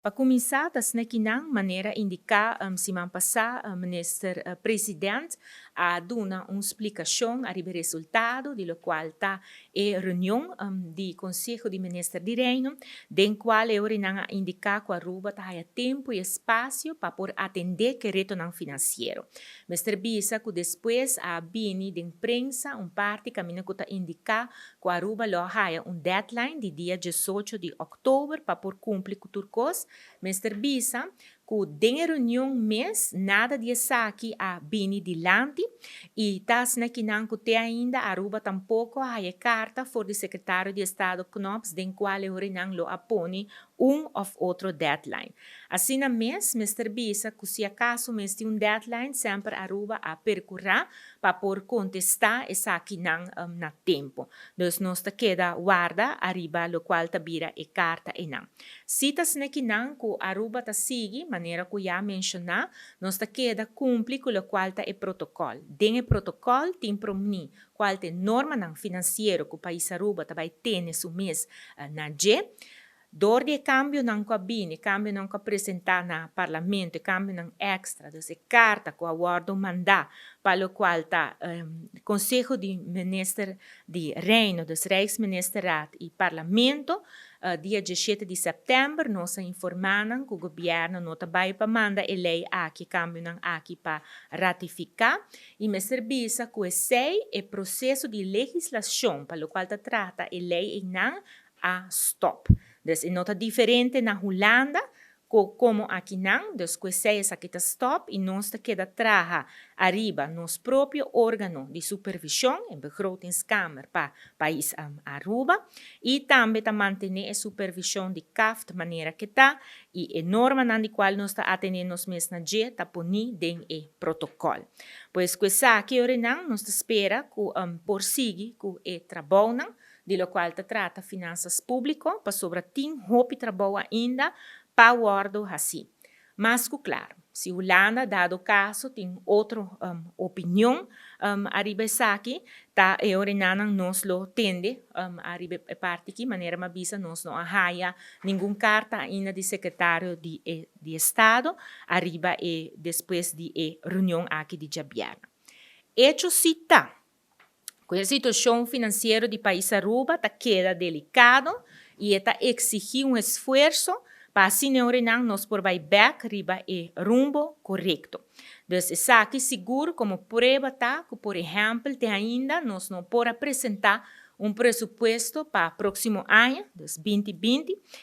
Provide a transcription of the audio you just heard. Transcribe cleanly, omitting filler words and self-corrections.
Para começar, da Snekinang, maneira indicar semana passada, o ministro presidente a dar uma explicação a respeito do resultado, do qual está a reunião do Conselho de Ministros de Reino, den qual eu a indicar que a Aruba tem tempo e espaço para por atender que retorno financeiro. Mr. Bisa, que depois a bini de imprensa, parte caminho que está indicar que a Aruba tem deadline de dia 18 de outubro para por cumprir com turcos. Mr. Bisa, que den reunião mês, nada de aqui a bini dilante, e tas na kinan que te ainda Aruba tampouco a carta for de secretário de Estado Knops, den qual eu lo apone ou outro deadline. Assim na mês, Mr. Bisa, que se acaso mês tem deadline, sempre Aruba a percorrer para por contestar essa kinan na tempo. Dus nós queda guarda arriba lo qual tabira e carta e não. Se tas na kinan que Aruba ta sigue, maneira que já mencionar, nós queda cumprir com o qual ta e protocolo. Den protocolo tem promni qual te norma não financeiro que o país Aruba ta vai ter nesse mês na G. Door die cambio não cabine, cambio não apresentar na parlamento, cambio não extra, dus carta que awardo mandar para o qual tá Conselho de Ministros de Reino, dos Rijksministerraad e Parlamento, dia 17 de setembro, nós informaram que o governo não vai para mandar a lei aqui, cambio não aqui para ratificar, e me serviça que esse é o processo de legislação para o qual trata a lei e não a stop. Dus é nota diferente na Holanda, como aqui não, dus que essa aqui está stop e nós queda traja arriba nos próprio órgão de supervisão, em begrotingskamer para país Aruba, e também está manter a supervisão de CAF de maneira que está, e a norma na qual nós está atendendo nos meses na dia, está poni den e protocolo. Pois que essa aqui não, nós espera que por seguir que é trabalho de lo qual trata finanças públicas, para sobre tem hope trabalho ainda para o guardo assim. Mas, claro, se Holanda, dado o caso, tem outra opinião, arriba aqui, tá, e orinan nos lo tende, arriba parte aqui, maneira ma bisa, nos não arraia nenhuma carta ainda de secretário de Estado, arriba e depois de reunião aqui de Jabiana. Hecho cita. Com a situação financeira do país Aruba está queda delicado e está exigir esforço para assim nos por back riba e rumbo correto. Então, essa aqui seguro como prova tá que, por exemplo, ainda nós não podemos apresentar presupuesto para o próximo ano, 2020,